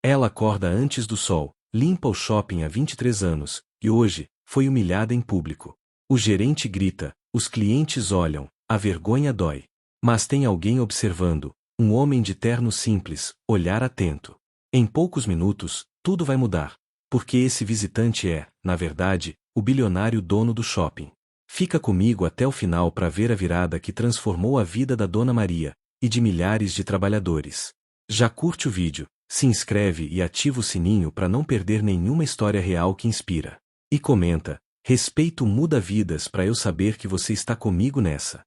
Ela acorda antes do sol, limpa o shopping há 23 anos, e hoje, foi humilhada em público. O gerente grita, os clientes olham, a vergonha dói. Mas tem alguém observando, um homem de terno simples, olhar atento. Em poucos minutos, tudo vai mudar. Porque esse visitante é, na verdade, o bilionário dono do shopping. Fica comigo até o final para ver a virada que transformou a vida da Dona Maria, e de milhares de trabalhadores. Já curte o vídeo, se inscreve e ativa o sininho para não perder nenhuma história real que inspira. E comenta, respeito muda vidas para eu saber que você está comigo nessa.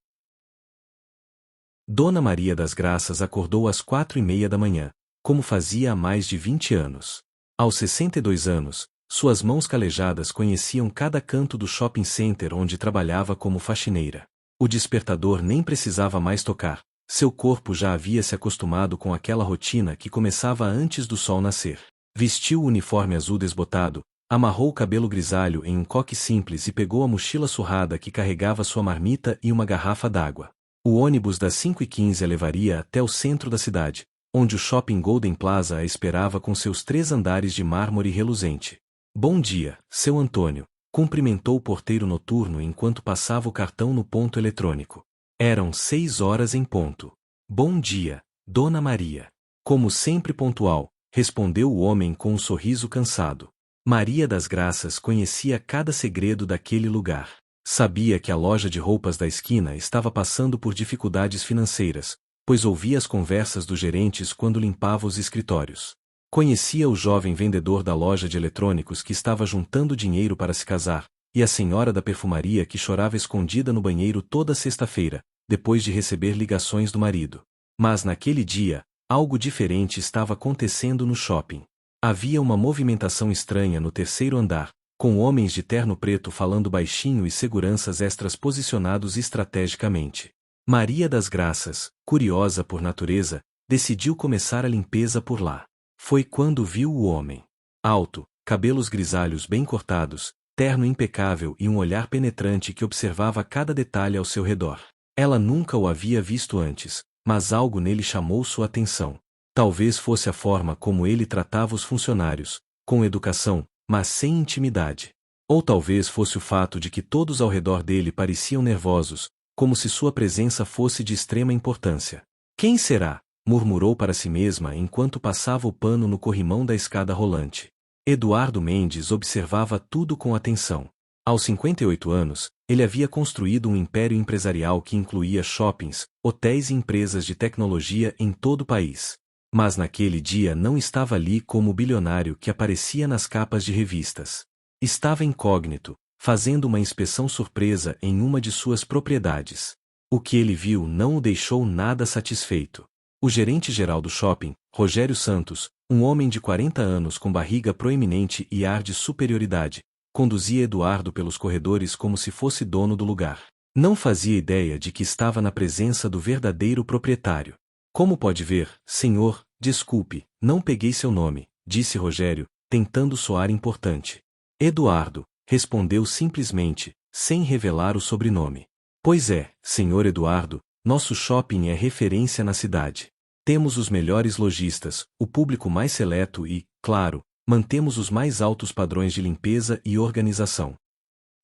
Dona Maria das Graças acordou às 4:30 da manhã, como fazia há mais de 20 anos. Aos 62 anos, suas mãos calejadas conheciam cada canto do shopping center onde trabalhava como faxineira. O despertador nem precisava mais tocar, seu corpo já havia se acostumado com aquela rotina que começava antes do sol nascer. Vestiu o uniforme azul desbotado, amarrou o cabelo grisalho em um coque simples e pegou a mochila surrada que carregava sua marmita e uma garrafa d'água. O ônibus das 5:15 a levaria até o centro da cidade, onde o shopping Golden Plaza a esperava com seus 3 andares de mármore reluzente. Bom dia, seu Antônio, cumprimentou o porteiro noturno enquanto passava o cartão no ponto eletrônico. Eram 6 horas em ponto. Bom dia, Dona Maria. Como sempre pontual, respondeu o homem com um sorriso cansado. Maria das Graças conhecia cada segredo daquele lugar. Sabia que a loja de roupas da esquina estava passando por dificuldades financeiras, pois ouvia as conversas dos gerentes quando limpava os escritórios. Conhecia o jovem vendedor da loja de eletrônicos que estava juntando dinheiro para se casar, e a senhora da perfumaria que chorava escondida no banheiro toda sexta-feira, depois de receber ligações do marido. Mas naquele dia, algo diferente estava acontecendo no shopping. Havia uma movimentação estranha no terceiro andar, com homens de terno preto falando baixinho e seguranças extras posicionados estrategicamente. Maria das Graças, curiosa por natureza, decidiu começar a limpeza por lá. Foi quando viu o homem. Alto, cabelos grisalhos bem cortados, terno impecável e um olhar penetrante que observava cada detalhe ao seu redor. Ela nunca o havia visto antes, mas algo nele chamou sua atenção. Talvez fosse a forma como ele tratava os funcionários, com educação, mas sem intimidade. Ou talvez fosse o fato de que todos ao redor dele pareciam nervosos, como se sua presença fosse de extrema importância. Quem será? Murmurou para si mesma enquanto passava o pano no corrimão da escada rolante. Eduardo Mendes observava tudo com atenção. Aos 58 anos, ele havia construído um império empresarial que incluía shoppings, hotéis e empresas de tecnologia em todo o país. Mas naquele dia não estava ali como o bilionário que aparecia nas capas de revistas. Estava incógnito, fazendo uma inspeção surpresa em uma de suas propriedades. O que ele viu não o deixou nada satisfeito. O gerente-geral do shopping, Rogério Santos, um homem de 40 anos com barriga proeminente e ar de superioridade, conduzia Eduardo pelos corredores como se fosse dono do lugar. Não fazia ideia de que estava na presença do verdadeiro proprietário. Como pode ver, senhor, desculpe, não peguei seu nome, disse Rogério, tentando soar importante. Eduardo, respondeu simplesmente, sem revelar o sobrenome. Pois é, senhor Eduardo, nosso shopping é referência na cidade. Temos os melhores lojistas, o público mais seleto e, claro, mantemos os mais altos padrões de limpeza e organização.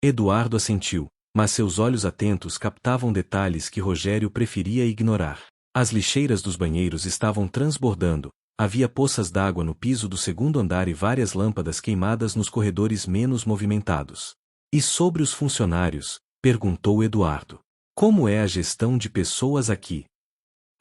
Eduardo assentiu, mas seus olhos atentos captavam detalhes que Rogério preferia ignorar. As lixeiras dos banheiros estavam transbordando, havia poças d'água no piso do segundo andar e várias lâmpadas queimadas nos corredores menos movimentados. E sobre os funcionários? Perguntou Eduardo. Como é a gestão de pessoas aqui?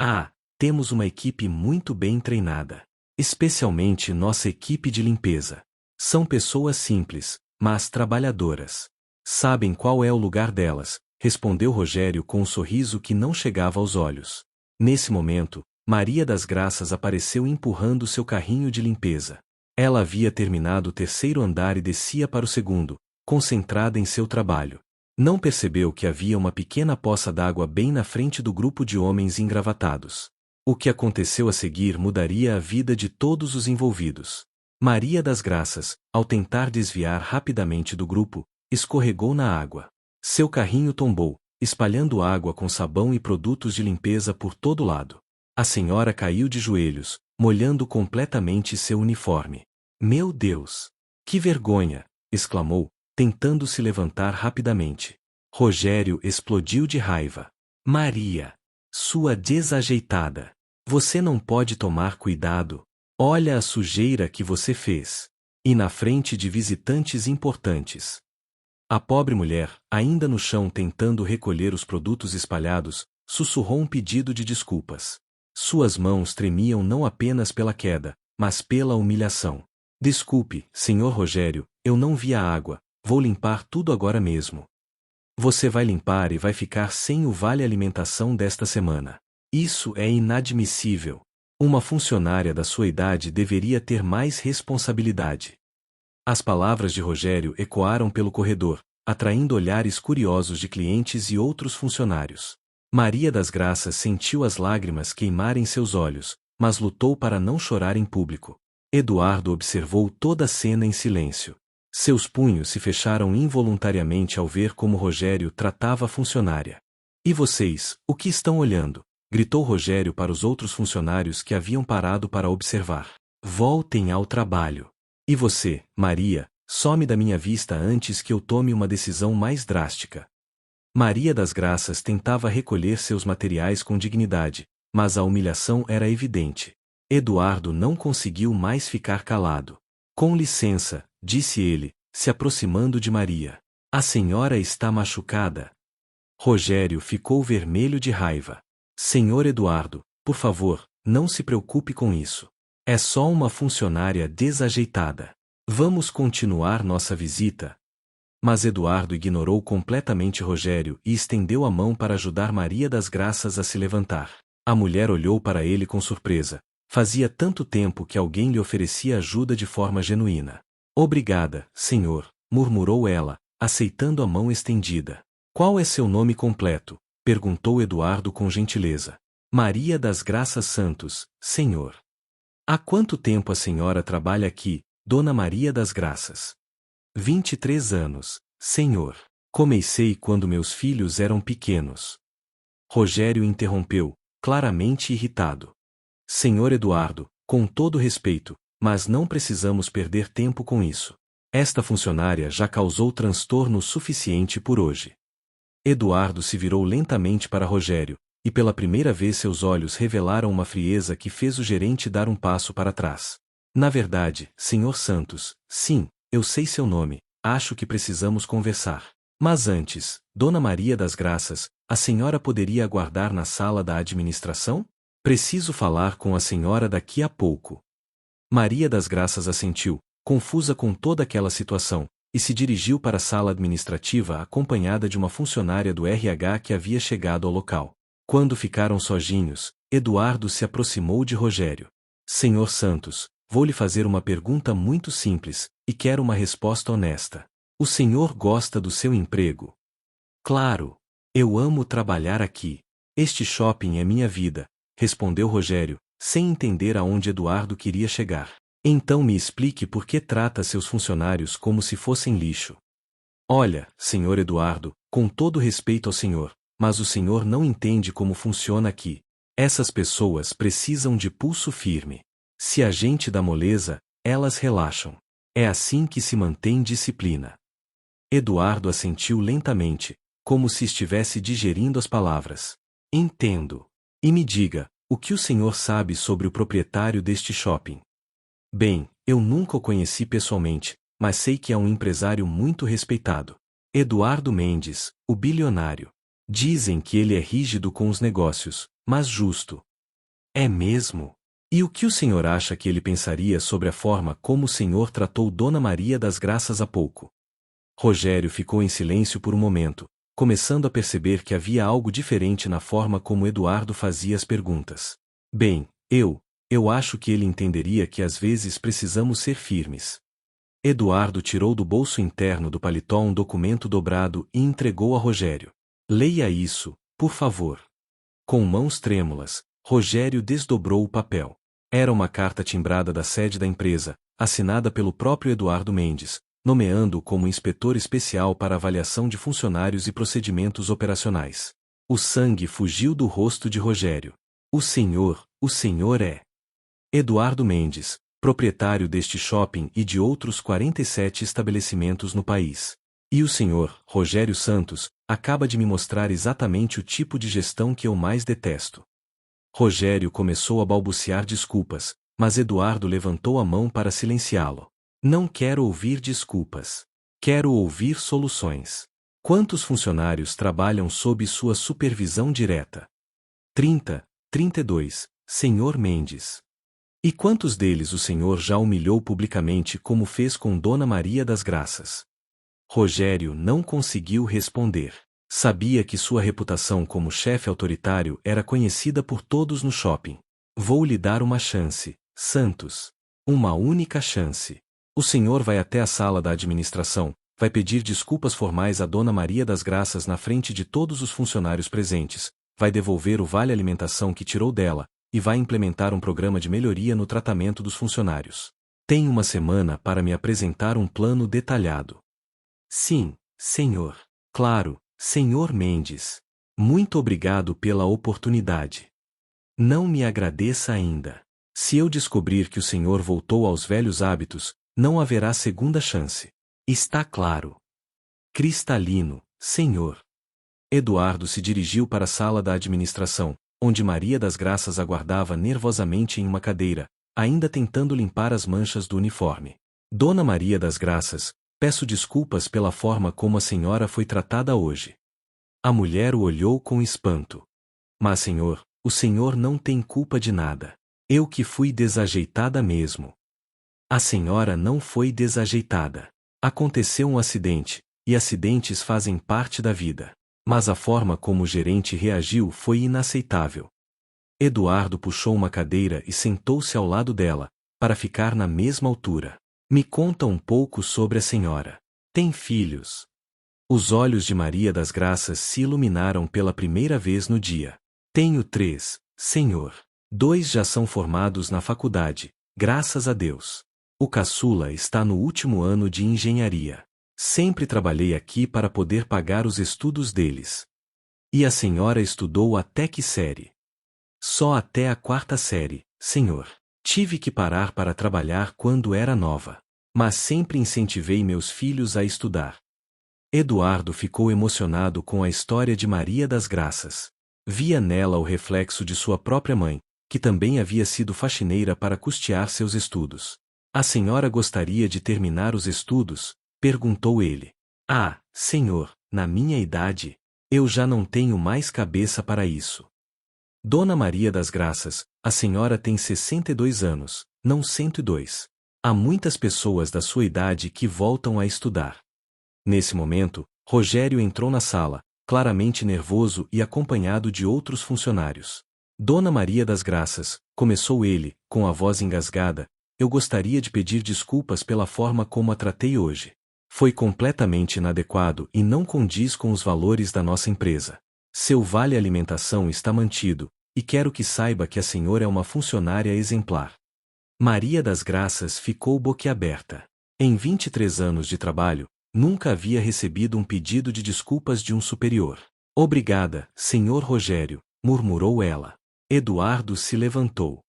Ah, temos uma equipe muito bem treinada. Especialmente nossa equipe de limpeza. São pessoas simples, mas trabalhadoras. Sabem qual é o lugar delas, respondeu Rogério com um sorriso que não chegava aos olhos. Nesse momento, Maria das Graças apareceu empurrando seu carrinho de limpeza. Ela havia terminado o terceiro andar e descia para o segundo, concentrada em seu trabalho. Não percebeu que havia uma pequena poça d'água bem na frente do grupo de homens engravatados. O que aconteceu a seguir mudaria a vida de todos os envolvidos. Maria das Graças, ao tentar desviar rapidamente do grupo, escorregou na água. Seu carrinho tombou, espalhando água com sabão e produtos de limpeza por todo lado. A senhora caiu de joelhos, molhando completamente seu uniforme. Meu Deus! Que vergonha! Exclamou, tentando se levantar rapidamente. Rogério explodiu de raiva. Maria! Sua desajeitada! Você não pode tomar cuidado. Olha a sujeira que você fez. E na frente de visitantes importantes. A pobre mulher, ainda no chão tentando recolher os produtos espalhados, sussurrou um pedido de desculpas. Suas mãos tremiam não apenas pela queda, mas pela humilhação. Desculpe, senhor Rogério, eu não vi a água, vou limpar tudo agora mesmo. Você vai limpar e vai ficar sem o vale-alimentação desta semana. Isso é inadmissível. Uma funcionária da sua idade deveria ter mais responsabilidade. As palavras de Rogério ecoaram pelo corredor, atraindo olhares curiosos de clientes e outros funcionários. Maria das Graças sentiu as lágrimas queimarem seus olhos, mas lutou para não chorar em público. Eduardo observou toda a cena em silêncio. Seus punhos se fecharam involuntariamente ao ver como Rogério tratava a funcionária. E vocês, o que estão olhando? Gritou Rogério para os outros funcionários que haviam parado para observar. Voltem ao trabalho. E você, Maria, some da minha vista antes que eu tome uma decisão mais drástica. Maria das Graças tentava recolher seus materiais com dignidade, mas a humilhação era evidente. Eduardo não conseguiu mais ficar calado. Com licença, disse ele, se aproximando de Maria. A senhora está machucada. Rogério ficou vermelho de raiva. Senhor Eduardo, por favor, não se preocupe com isso. É só uma funcionária desajeitada. Vamos continuar nossa visita. Mas Eduardo ignorou completamente Rogério e estendeu a mão para ajudar Maria das Graças a se levantar. A mulher olhou para ele com surpresa. Fazia tanto tempo que alguém lhe oferecia ajuda de forma genuína. Obrigada, senhor, murmurou ela, aceitando a mão estendida. Qual é seu nome completo? Perguntou Eduardo com gentileza. Maria das Graças Santos, senhor. Há quanto tempo a senhora trabalha aqui, Dona Maria das Graças? 23 anos, senhor. Comecei quando meus filhos eram pequenos. Rogério interrompeu, claramente irritado. Senhor Eduardo, com todo respeito, mas não precisamos perder tempo com isso. Esta funcionária já causou transtorno suficiente por hoje. Eduardo se virou lentamente para Rogério, e pela primeira vez seus olhos revelaram uma frieza que fez o gerente dar um passo para trás. Na verdade, senhor Santos, sim, eu sei seu nome, acho que precisamos conversar. Mas antes, Dona Maria das Graças, a senhora poderia aguardar na sala da administração? Preciso falar com a senhora daqui a pouco. Maria das Graças assentiu, confusa com toda aquela situação, e se dirigiu para a sala administrativa acompanhada de uma funcionária do RH que havia chegado ao local. Quando ficaram sozinhos, Eduardo se aproximou de Rogério. Senhor Santos, vou lhe fazer uma pergunta muito simples, e quero uma resposta honesta. O senhor gosta do seu emprego? Claro. Eu amo trabalhar aqui. Este shopping é minha vida, respondeu Rogério, sem entender aonde Eduardo queria chegar. Então me explique por que trata seus funcionários como se fossem lixo. Olha, senhor Eduardo, com todo respeito ao senhor, mas o senhor não entende como funciona aqui. Essas pessoas precisam de pulso firme. Se a gente dá moleza, elas relaxam. É assim que se mantém disciplina. Eduardo assentiu lentamente, como se estivesse digerindo as palavras. Entendo. E me diga, o que o senhor sabe sobre o proprietário deste shopping? Bem, eu nunca o conheci pessoalmente, mas sei que é um empresário muito respeitado. Eduardo Mendes, o bilionário. Dizem que ele é rígido com os negócios, mas justo. É mesmo? E o que o senhor acha que ele pensaria sobre a forma como o senhor tratou Dona Maria das Graças há pouco? Rogério ficou em silêncio por um momento, começando a perceber que havia algo diferente na forma como Eduardo fazia as perguntas. Bem, eu acho que ele entenderia que às vezes precisamos ser firmes. Eduardo tirou do bolso interno do paletó um documento dobrado e entregou a Rogério. Leia isso, por favor. Com mãos trêmulas, Rogério desdobrou o papel. Era uma carta timbrada da sede da empresa, assinada pelo próprio Eduardo Mendes, nomeando-o como inspetor especial para avaliação de funcionários e procedimentos operacionais. O sangue fugiu do rosto de Rogério. O senhor é... Eduardo Mendes, proprietário deste shopping e de outros 47 estabelecimentos no país. E o senhor, Rogério Santos, acaba de me mostrar exatamente o tipo de gestão que eu mais detesto. Rogério começou a balbuciar desculpas, mas Eduardo levantou a mão para silenciá-lo. Não quero ouvir desculpas. Quero ouvir soluções. Quantos funcionários trabalham sob sua supervisão direta? 32, senhor Mendes. E quantos deles o senhor já humilhou publicamente como fez com Dona Maria das Graças? Rogério não conseguiu responder. Sabia que sua reputação como chefe autoritário era conhecida por todos no shopping. Vou lhe dar uma chance, Santos. Uma única chance. O senhor vai até a sala da administração, vai pedir desculpas formais a Dona Maria das Graças na frente de todos os funcionários presentes, vai devolver o vale-alimentação que tirou dela, e vai implementar um programa de melhoria no tratamento dos funcionários. Tem uma semana para me apresentar um plano detalhado. Sim, senhor. Claro, senhor Mendes. Muito obrigado pela oportunidade. Não me agradeça ainda. Se eu descobrir que o senhor voltou aos velhos hábitos, não haverá segunda chance. Está claro. Cristalino, senhor. Eduardo se dirigiu para a sala da administração, onde Maria das Graças aguardava nervosamente em uma cadeira, ainda tentando limpar as manchas do uniforme. Dona Maria das Graças, peço desculpas pela forma como a senhora foi tratada hoje. A mulher o olhou com espanto. Mas senhor, o senhor não tem culpa de nada. Eu que fui desajeitada mesmo. A senhora não foi desajeitada. Aconteceu um acidente, e acidentes fazem parte da vida. Mas a forma como o gerente reagiu foi inaceitável. Eduardo puxou uma cadeira e sentou-se ao lado dela, para ficar na mesma altura. Me conta um pouco sobre a senhora. Tem filhos? Os olhos de Maria das Graças se iluminaram pela primeira vez no dia. Tenho 3, senhor. 2 já são formados na faculdade, graças a Deus. O caçula está no último ano de engenharia. Sempre trabalhei aqui para poder pagar os estudos deles. E a senhora estudou até que série? Só até a 4ª série, senhor. Tive que parar para trabalhar quando era nova. Mas sempre incentivei meus filhos a estudar. Eduardo ficou emocionado com a história de Maria das Graças. Via nela o reflexo de sua própria mãe, que também havia sido faxineira para custear seus estudos. A senhora gostaria de terminar os estudos? Perguntou ele. Ah, senhor, na minha idade, eu já não tenho mais cabeça para isso. Dona Maria das Graças, a senhora tem 62 anos, não 102. Há muitas pessoas da sua idade que voltam a estudar. Nesse momento, Rogério entrou na sala, claramente nervoso e acompanhado de outros funcionários. Dona Maria das Graças, começou ele, com a voz engasgada, eu gostaria de pedir desculpas pela forma como a tratei hoje. Foi completamente inadequado e não condiz com os valores da nossa empresa. Seu vale-alimentação está mantido, e quero que saiba que a senhora é uma funcionária exemplar. Maria das Graças ficou boquiaberta. Em 23 anos de trabalho, nunca havia recebido um pedido de desculpas de um superior. Obrigada, senhor Rogério, murmurou ela. Eduardo se levantou.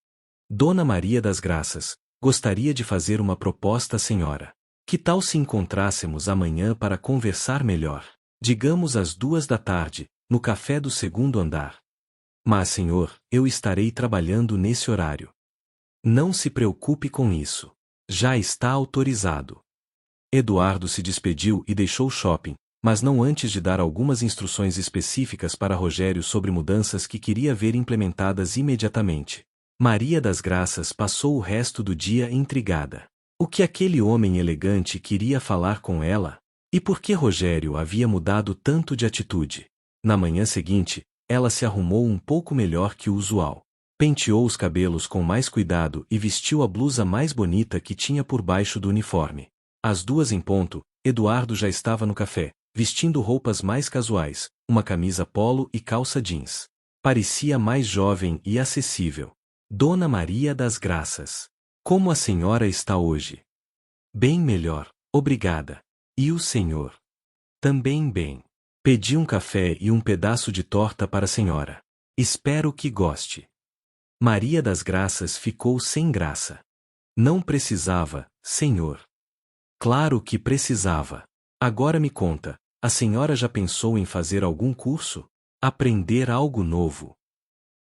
Dona Maria das Graças, gostaria de fazer uma proposta à senhora. Que tal se encontrássemos amanhã para conversar melhor? Digamos às 2 da tarde, no café do 2º andar. Mas, senhor, eu estarei trabalhando nesse horário. Não se preocupe com isso. Já está autorizado. Eduardo se despediu e deixou o shopping, mas não antes de dar algumas instruções específicas para Rogério sobre mudanças que queria ver implementadas imediatamente. Maria das Graças passou o resto do dia intrigada. O que aquele homem elegante queria falar com ela? E por que Rogério havia mudado tanto de atitude? Na manhã seguinte, ela se arrumou um pouco melhor que o usual. Penteou os cabelos com mais cuidado e vestiu a blusa mais bonita que tinha por baixo do uniforme. Às 2 em ponto, Eduardo já estava no café, vestindo roupas mais casuais, uma camisa polo e calça jeans. Parecia mais jovem e acessível. Dona Maria das Graças. Como a senhora está hoje? Bem melhor, obrigada. E o senhor? Também bem. Pedi um café e um pedaço de torta para a senhora. Espero que goste. Maria das Graças ficou sem graça. Não precisava, senhor. Claro que precisava. Agora me conta, a senhora já pensou em fazer algum curso? Aprender algo novo?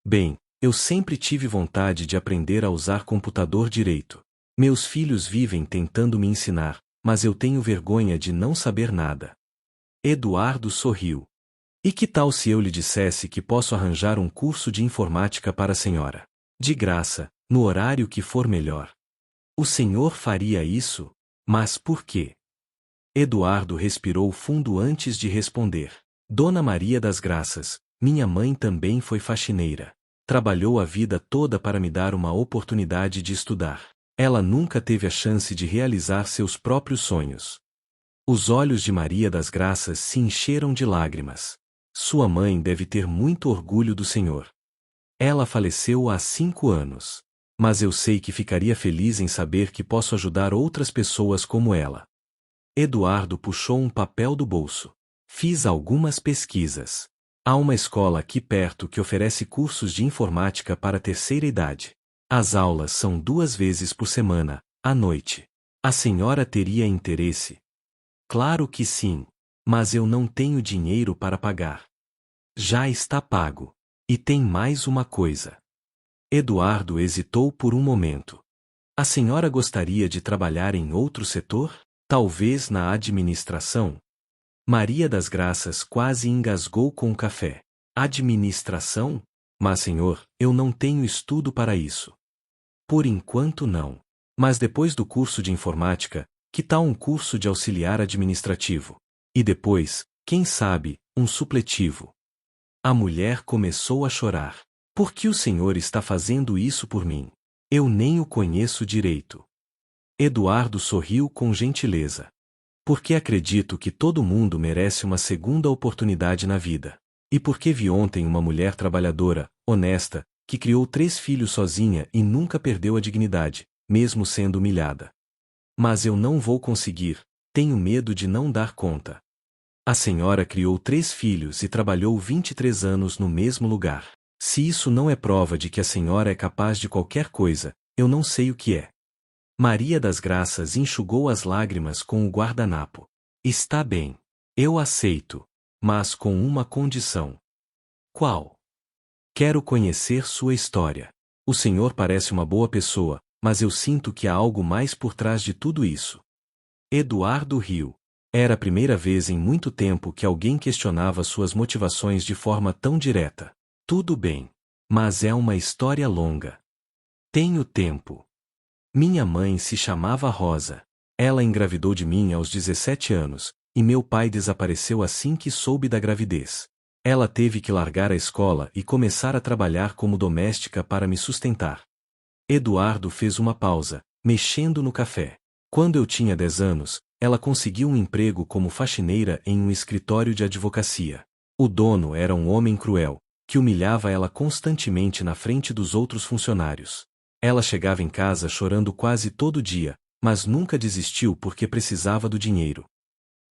Bem, eu sempre tive vontade de aprender a usar computador direito. Meus filhos vivem tentando me ensinar, mas eu tenho vergonha de não saber nada. Eduardo sorriu. E que tal se eu lhe dissesse que posso arranjar um curso de informática para a senhora? De graça, no horário que for melhor. O senhor faria isso? Mas por quê? Eduardo respirou fundo antes de responder. Dona Maria das Graças, minha mãe também foi faxineira. Trabalhou a vida toda para me dar uma oportunidade de estudar. Ela nunca teve a chance de realizar seus próprios sonhos. Os olhos de Maria das Graças se encheram de lágrimas. Sua mãe deve ter muito orgulho do senhor. Ela faleceu há 5 anos. Mas eu sei que ficaria feliz em saber que posso ajudar outras pessoas como ela. Eduardo puxou um papel do bolso. Fiz algumas pesquisas. Há uma escola aqui perto que oferece cursos de informática para a terceira idade. As aulas são 2 vezes por semana, à noite. A senhora teria interesse? Claro que sim. Mas eu não tenho dinheiro para pagar. Já está pago. E tem mais uma coisa. Eduardo hesitou por um momento. A senhora gostaria de trabalhar em outro setor? Talvez na administração? Maria das Graças quase engasgou com o café. Administração? Mas senhor, eu não tenho estudo para isso. Por enquanto não. Mas depois do curso de informática, que tal um curso de auxiliar administrativo? E depois, quem sabe, um supletivo? A mulher começou a chorar. Por que o senhor está fazendo isso por mim? Eu nem o conheço direito. Eduardo sorriu com gentileza. Porque acredito que todo mundo merece uma segunda oportunidade na vida. E porque vi ontem uma mulher trabalhadora, honesta, que criou 3 filhos sozinha e nunca perdeu a dignidade, mesmo sendo humilhada. Mas eu não vou conseguir, tenho medo de não dar conta. A senhora criou 3 filhos e trabalhou 23 anos no mesmo lugar. Se isso não é prova de que a senhora é capaz de qualquer coisa, eu não sei o que é. Maria das Graças enxugou as lágrimas com o guardanapo. Está bem. Eu aceito. Mas com uma condição. Qual? Quero conhecer sua história. O senhor parece uma boa pessoa, mas eu sinto que há algo mais por trás de tudo isso. Eduardo riu. Era a primeira vez em muito tempo que alguém questionava suas motivações de forma tão direta. Tudo bem. Mas é uma história longa. Tenho tempo. Minha mãe se chamava Rosa. Ela engravidou de mim aos 17 anos, e meu pai desapareceu assim que soube da gravidez. Ela teve que largar a escola e começar a trabalhar como doméstica para me sustentar. Eduardo fez uma pausa, mexendo no café. Quando eu tinha 10 anos, ela conseguiu um emprego como faxineira em um escritório de advocacia. O dono era um homem cruel, que humilhava ela constantemente na frente dos outros funcionários. Ela chegava em casa chorando quase todo dia, mas nunca desistiu porque precisava do dinheiro.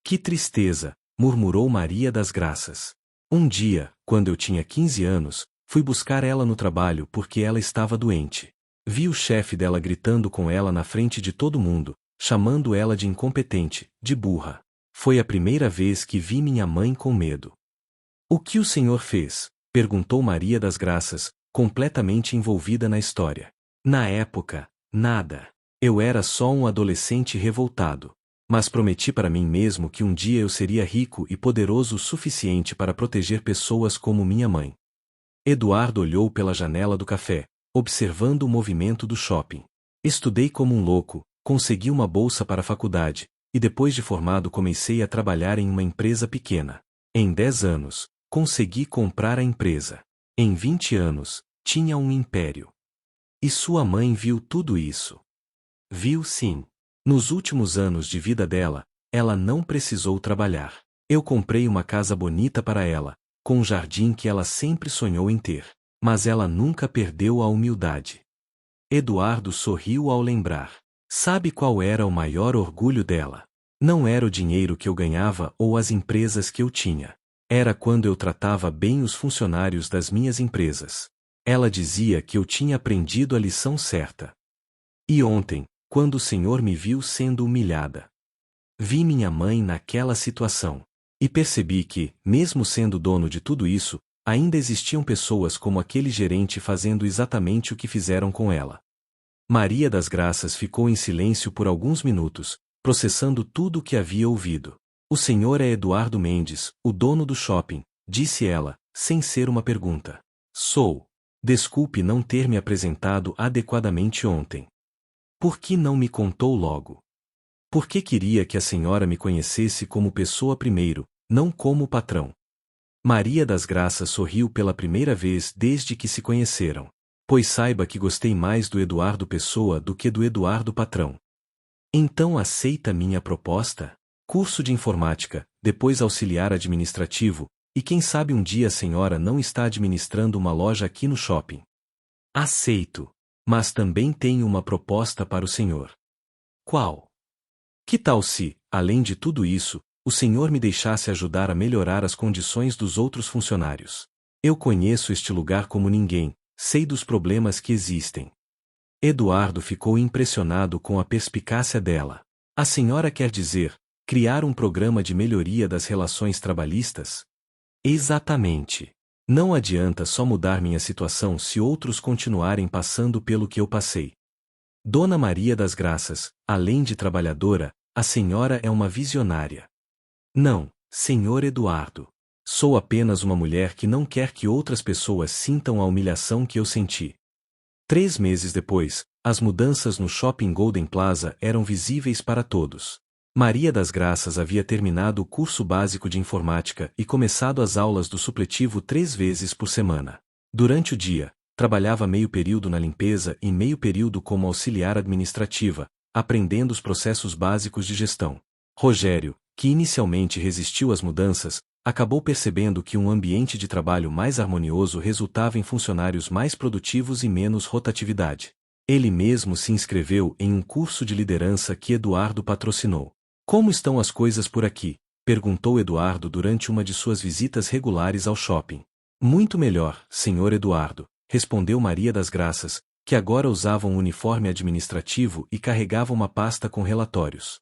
Que tristeza, murmurou Maria das Graças. Um dia, quando eu tinha 15 anos, fui buscar ela no trabalho porque ela estava doente. Vi o chefe dela gritando com ela na frente de todo mundo, chamando ela de incompetente, de burra. Foi a primeira vez que vi minha mãe com medo. O que o senhor fez? Perguntou Maria das Graças, completamente envolvida na história. Na época, nada. Eu era só um adolescente revoltado. Mas prometi para mim mesmo que um dia eu seria rico e poderoso o suficiente para proteger pessoas como minha mãe. Eduardo olhou pela janela do café, observando o movimento do shopping. Estudei como um louco, consegui uma bolsa para a faculdade, e depois de formado comecei a trabalhar em uma empresa pequena. Em 10 anos, consegui comprar a empresa. Em 20 anos, tinha um império. E sua mãe viu tudo isso? Viu sim. Nos últimos anos de vida dela, ela não precisou trabalhar. Eu comprei uma casa bonita para ela, com um jardim que ela sempre sonhou em ter. Mas ela nunca perdeu a humildade. Eduardo sorriu ao lembrar. Sabe qual era o maior orgulho dela? Não era o dinheiro que eu ganhava ou as empresas que eu tinha. Era quando eu tratava bem os funcionários das minhas empresas. Ela dizia que eu tinha aprendido a lição certa. E ontem, quando o Senhor me viu sendo humilhada, vi minha mãe naquela situação. E percebi que, mesmo sendo dono de tudo isso, ainda existiam pessoas como aquele gerente fazendo exatamente o que fizeram com ela. Maria das Graças ficou em silêncio por alguns minutos, processando tudo o que havia ouvido. O senhor é Eduardo Mendes, o dono do shopping, disse ela, sem ser uma pergunta. Sou. Desculpe não ter me apresentado adequadamente ontem. Por que não me contou logo? Porque queria que a senhora me conhecesse como pessoa primeiro, não como patrão. Maria das Graças sorriu pela primeira vez desde que se conheceram. Pois saiba que gostei mais do Eduardo Pessoa do que do Eduardo Patrão. Então aceita minha proposta? Curso de informática, depois auxiliar administrativo, e quem sabe um dia a senhora não está administrando uma loja aqui no shopping. Aceito. Mas também tenho uma proposta para o senhor. Qual? Que tal se, além de tudo isso, o senhor me deixasse ajudar a melhorar as condições dos outros funcionários? Eu conheço este lugar como ninguém, sei dos problemas que existem. Eduardo ficou impressionado com a perspicácia dela. A senhora quer dizer, criar um programa de melhoria das relações trabalhistas? Exatamente. Não adianta só mudar minha situação se outros continuarem passando pelo que eu passei. Dona Maria das Graças, além de trabalhadora, a senhora é uma visionária. Não, senhor Eduardo. Sou apenas uma mulher que não quer que outras pessoas sintam a humilhação que eu senti. 3 meses depois, as mudanças no Shopping Golden Plaza eram visíveis para todos. Maria das Graças havia terminado o curso básico de informática e começado as aulas do supletivo 3 vezes por semana. Durante o dia, trabalhava meio período na limpeza e meio período como auxiliar administrativa, aprendendo os processos básicos de gestão. Rogério, que inicialmente resistiu às mudanças, acabou percebendo que um ambiente de trabalho mais harmonioso resultava em funcionários mais produtivos e menos rotatividade. Ele mesmo se inscreveu em um curso de liderança que Eduardo patrocinou. Como estão as coisas por aqui? Perguntou Eduardo durante uma de suas visitas regulares ao shopping. Muito melhor, senhor Eduardo, respondeu Maria das Graças, que agora usava um uniforme administrativo e carregava uma pasta com relatórios.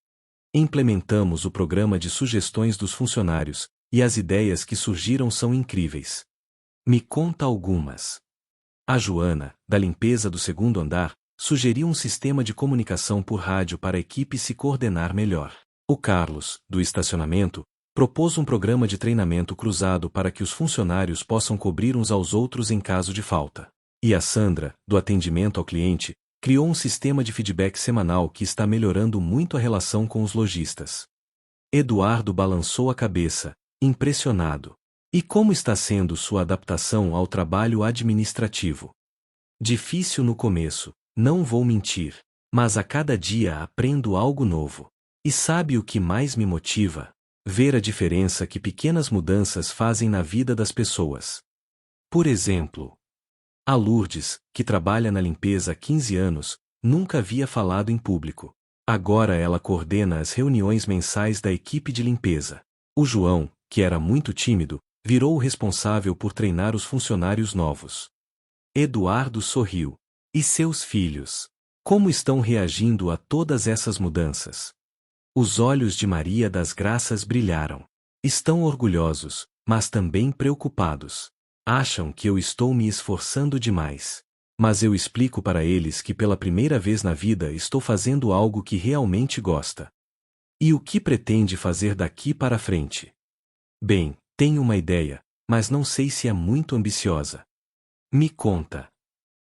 Implementamos o programa de sugestões dos funcionários, e as ideias que surgiram são incríveis. Me conta algumas. A Joana, da limpeza do 2º andar, sugeriu um sistema de comunicação por rádio para a equipe se coordenar melhor. O Carlos, do estacionamento, propôs um programa de treinamento cruzado para que os funcionários possam cobrir uns aos outros em caso de falta. E a Sandra, do atendimento ao cliente, criou um sistema de feedback semanal que está melhorando muito a relação com os lojistas. Eduardo balançou a cabeça, impressionado. E como está sendo sua adaptação ao trabalho administrativo? Difícil no começo, não vou mentir, mas a cada dia aprendo algo novo. E sabe o que mais me motiva? Ver a diferença que pequenas mudanças fazem na vida das pessoas. Por exemplo, a Lourdes, que trabalha na limpeza há 15 anos, nunca havia falado em público. Agora ela coordena as reuniões mensais da equipe de limpeza. O João, que era muito tímido, virou o responsável por treinar os funcionários novos. Eduardo sorriu. E seus filhos? Como estão reagindo a todas essas mudanças? Os olhos de Maria das Graças brilharam. Estão orgulhosos, mas também preocupados. Acham que eu estou me esforçando demais. Mas eu explico para eles que pela primeira vez na vida estou fazendo algo que realmente gosta. E o que pretende fazer daqui para frente? Bem, tenho uma ideia, mas não sei se é muito ambiciosa. Me conta.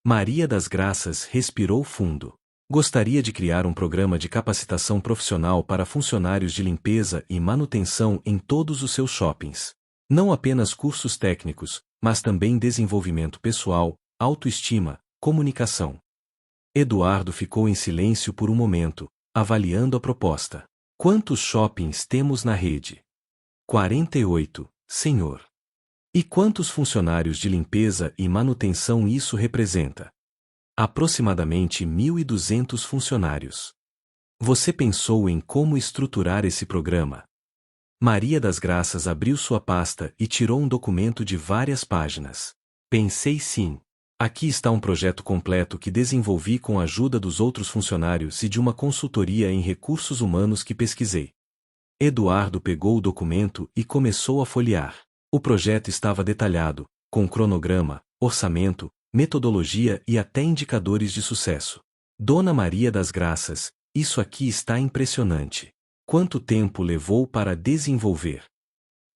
Maria das Graças respirou fundo. Gostaria de criar um programa de capacitação profissional para funcionários de limpeza e manutenção em todos os seus shoppings. Não apenas cursos técnicos, mas também desenvolvimento pessoal, autoestima, comunicação. Eduardo ficou em silêncio por um momento, avaliando a proposta. Quantos shoppings temos na rede? 48, senhor. E quantos funcionários de limpeza e manutenção isso representa? Aproximadamente 1.200 funcionários. Você pensou em como estruturar esse programa? Maria das Graças abriu sua pasta e tirou um documento de várias páginas. Pensei sim. Aqui está um projeto completo que desenvolvi com a ajuda dos outros funcionários e de uma consultoria em recursos humanos que pesquisei. Eduardo pegou o documento e começou a folhear. O projeto estava detalhado, com cronograma, orçamento, metodologia e até indicadores de sucesso. Dona Maria das Graças, isso aqui está impressionante. Quanto tempo levou para desenvolver?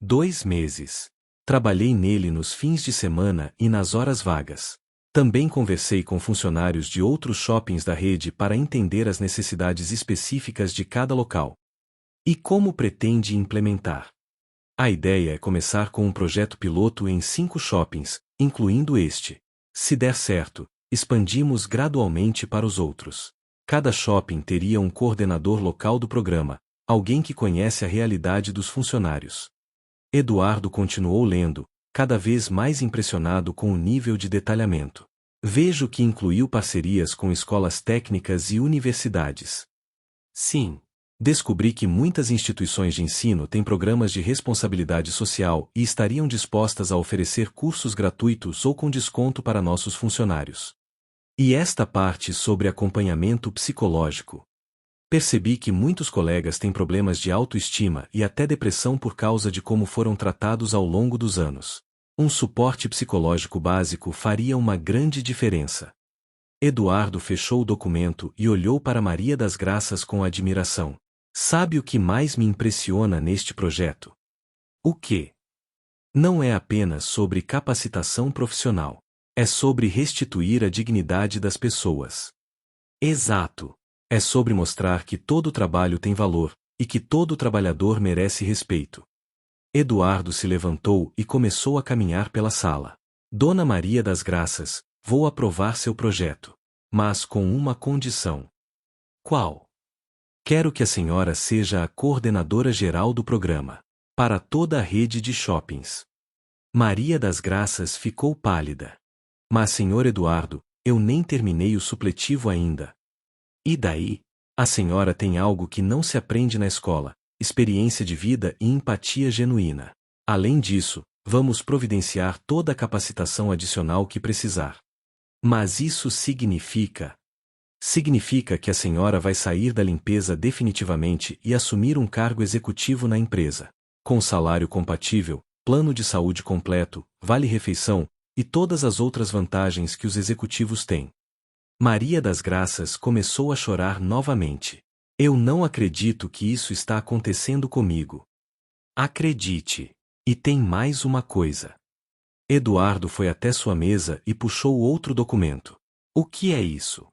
2 meses. Trabalhei nele nos fins de semana e nas horas vagas. Também conversei com funcionários de outros shoppings da rede para entender as necessidades específicas de cada local. E como pretende implementar? A ideia é começar com um projeto piloto em 5 shoppings, incluindo este. Se der certo, expandimos gradualmente para os outros. Cada shopping teria um coordenador local do programa, alguém que conhece a realidade dos funcionários. Eduardo continuou lendo, cada vez mais impressionado com o nível de detalhamento. Vejo que incluiu parcerias com escolas técnicas e universidades. Sim. Descobri que muitas instituições de ensino têm programas de responsabilidade social e estariam dispostas a oferecer cursos gratuitos ou com desconto para nossos funcionários. E esta parte sobre acompanhamento psicológico. Percebi que muitos colegas têm problemas de autoestima e até depressão por causa de como foram tratados ao longo dos anos. Um suporte psicológico básico faria uma grande diferença. Eduardo fechou o documento e olhou para Maria das Graças com admiração. Sabe o que mais me impressiona neste projeto? O quê? Não é apenas sobre capacitação profissional. É sobre restituir a dignidade das pessoas. Exato. É sobre mostrar que todo trabalho tem valor, e que todo trabalhador merece respeito. Eduardo se levantou e começou a caminhar pela sala. Dona Maria das Graças, vou aprovar seu projeto. Mas com uma condição. Qual? Quero que a senhora seja a coordenadora geral do programa. Para toda a rede de shoppings. Maria das Graças ficou pálida. Mas, senhor Eduardo, eu nem terminei o supletivo ainda. E daí? A senhora tem algo que não se aprende na escola, experiência de vida e empatia genuína. Além disso, vamos providenciar toda a capacitação adicional que precisar. Mas isso significa que a senhora vai sair da limpeza definitivamente e assumir um cargo executivo na empresa, com salário compatível, plano de saúde completo, vale-refeição e todas as outras vantagens que os executivos têm. Maria das Graças começou a chorar novamente. Eu não acredito que isso está acontecendo comigo. Acredite. E tem mais uma coisa. Eduardo foi até sua mesa e puxou outro documento. O que é isso?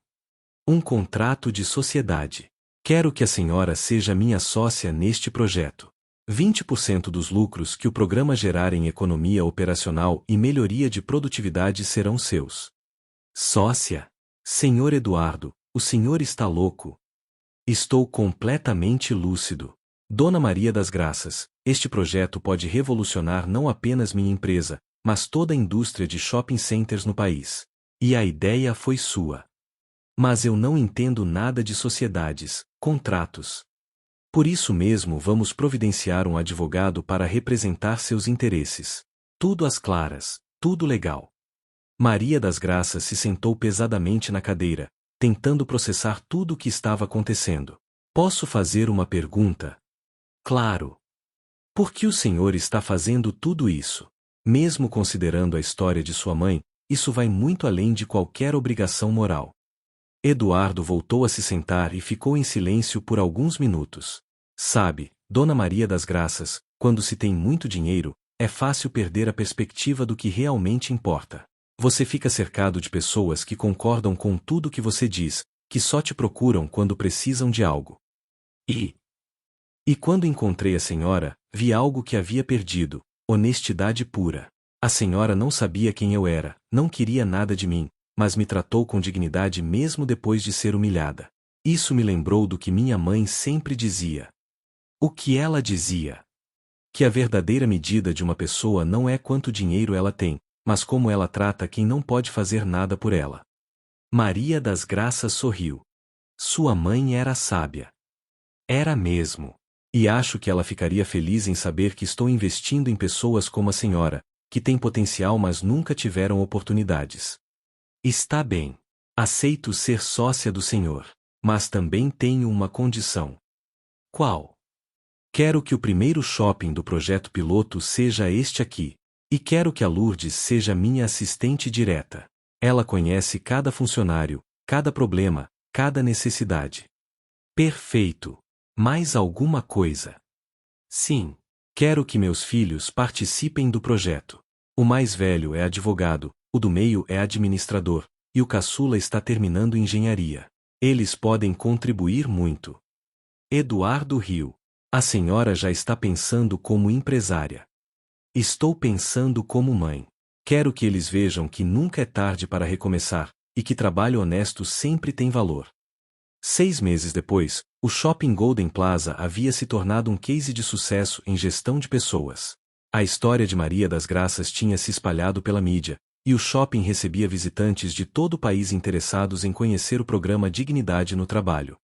Um contrato de sociedade. Quero que a senhora seja minha sócia neste projeto. 20% dos lucros que o programa gerar em economia operacional e melhoria de produtividade serão seus. Sócia? Senhor Eduardo, o senhor está louco. Estou completamente lúcido. Dona Maria das Graças, este projeto pode revolucionar não apenas minha empresa, mas toda a indústria de shopping centers no país. E a ideia foi sua. Mas eu não entendo nada de sociedades, contratos. Por isso mesmo vamos providenciar um advogado para representar seus interesses. Tudo às claras, tudo legal. Maria das Graças se sentou pesadamente na cadeira, tentando processar tudo o que estava acontecendo. Posso fazer uma pergunta? Claro. Por que o senhor está fazendo tudo isso? Mesmo considerando a história de sua mãe, isso vai muito além de qualquer obrigação moral. Eduardo voltou a se sentar e ficou em silêncio por alguns minutos. Sabe, Dona Maria das Graças, quando se tem muito dinheiro, é fácil perder a perspectiva do que realmente importa. Você fica cercado de pessoas que concordam com tudo que você diz, que só te procuram quando precisam de algo. E quando encontrei a senhora, vi algo que havia perdido, honestidade pura. A senhora não sabia quem eu era, não queria nada de mim, mas me tratou com dignidade mesmo depois de ser humilhada. Isso me lembrou do que minha mãe sempre dizia. O que ela dizia? Que a verdadeira medida de uma pessoa não é quanto dinheiro ela tem, mas como ela trata quem não pode fazer nada por ela. Maria das Graças sorriu. Sua mãe era sábia. Era mesmo. E acho que ela ficaria feliz em saber que estou investindo em pessoas como a senhora, que têm potencial mas nunca tiveram oportunidades. Está bem. Aceito ser sócia do senhor. Mas também tenho uma condição. Qual? Quero que o primeiro shopping do projeto piloto seja este aqui. E quero que a Lourdes seja minha assistente direta. Ela conhece cada funcionário, cada problema, cada necessidade. Perfeito. Mais alguma coisa? Sim. Quero que meus filhos participem do projeto. O mais velho é advogado, o do meio é administrador, e o caçula está terminando engenharia. Eles podem contribuir muito. Eduardo riu. A senhora já está pensando como empresária. Estou pensando como mãe. Quero que eles vejam que nunca é tarde para recomeçar, e que trabalho honesto sempre tem valor. 6 meses depois, o Shopping Golden Plaza havia se tornado um case de sucesso em gestão de pessoas. A história de Maria das Graças tinha se espalhado pela mídia, e o shopping recebia visitantes de todo o país interessados em conhecer o programa Dignidade no Trabalho.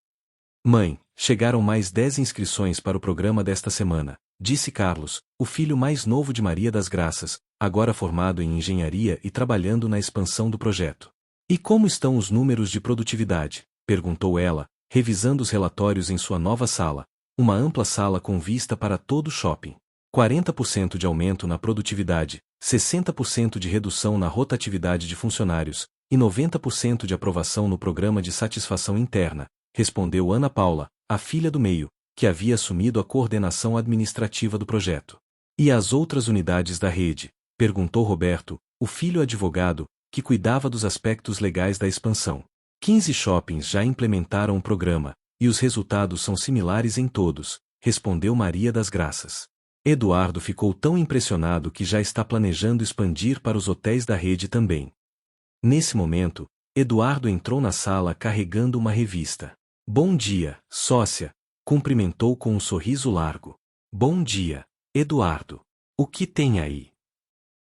Mãe, chegaram mais 10 inscrições para o programa desta semana, disse Carlos, o filho mais novo de Maria das Graças, agora formado em engenharia e trabalhando na expansão do projeto. E como estão os números de produtividade? Perguntou ela, revisando os relatórios em sua nova sala, uma ampla sala com vista para todo o shopping. 40% de aumento na produtividade, 60% de redução na rotatividade de funcionários, e 90% de aprovação no programa de satisfação interna, respondeu Ana Paula, a filha do meio, que havia assumido a coordenação administrativa do projeto. E as outras unidades da rede? Perguntou Roberto, o filho advogado, que cuidava dos aspectos legais da expansão. 15 shoppings já implementaram o programa, e os resultados são similares em todos, respondeu Maria das Graças. Eduardo ficou tão impressionado que já está planejando expandir para os hotéis da rede também. Nesse momento, Eduardo entrou na sala carregando uma revista. Bom dia, sócia, cumprimentou com um sorriso largo. Bom dia, Eduardo. O que tem aí?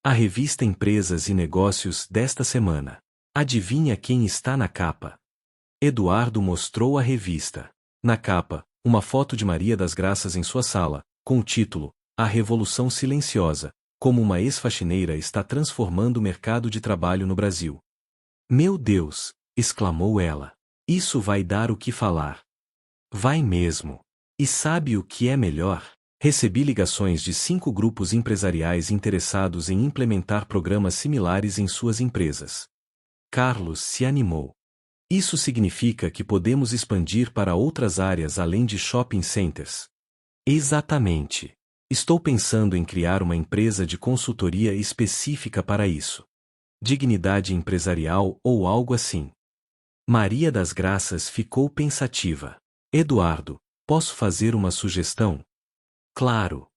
A revista Empresas e Negócios desta semana. Adivinha quem está na capa? Eduardo mostrou a revista. Na capa, uma foto de Maria das Graças em sua sala, com o título A Revolução Silenciosa, como uma ex-faxineira está transformando o mercado de trabalho no Brasil. Meu Deus! Exclamou ela. Isso vai dar o que falar. Vai mesmo. E sabe o que é melhor? Recebi ligações de 5 grupos empresariais interessados em implementar programas similares em suas empresas. Carlos se animou. Isso significa que podemos expandir para outras áreas além de shopping centers. Exatamente. Estou pensando em criar uma empresa de consultoria específica para isso. Dignidade empresarial ou algo assim. Maria das Graças ficou pensativa. Eduardo, posso fazer uma sugestão? Claro.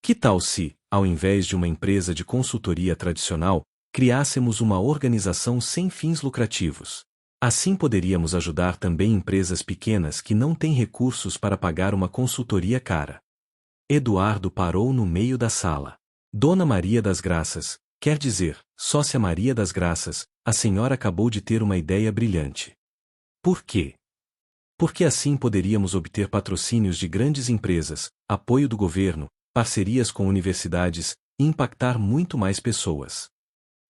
Que tal se, ao invés de uma empresa de consultoria tradicional, criássemos uma organização sem fins lucrativos? Assim poderíamos ajudar também empresas pequenas que não têm recursos para pagar uma consultoria cara. Eduardo parou no meio da sala. Dona Maria das Graças, quer dizer, sócia Maria das Graças, a senhora acabou de ter uma ideia brilhante. Por quê? Porque assim poderíamos obter patrocínios de grandes empresas, apoio do governo, parcerias com universidades, e impactar muito mais pessoas.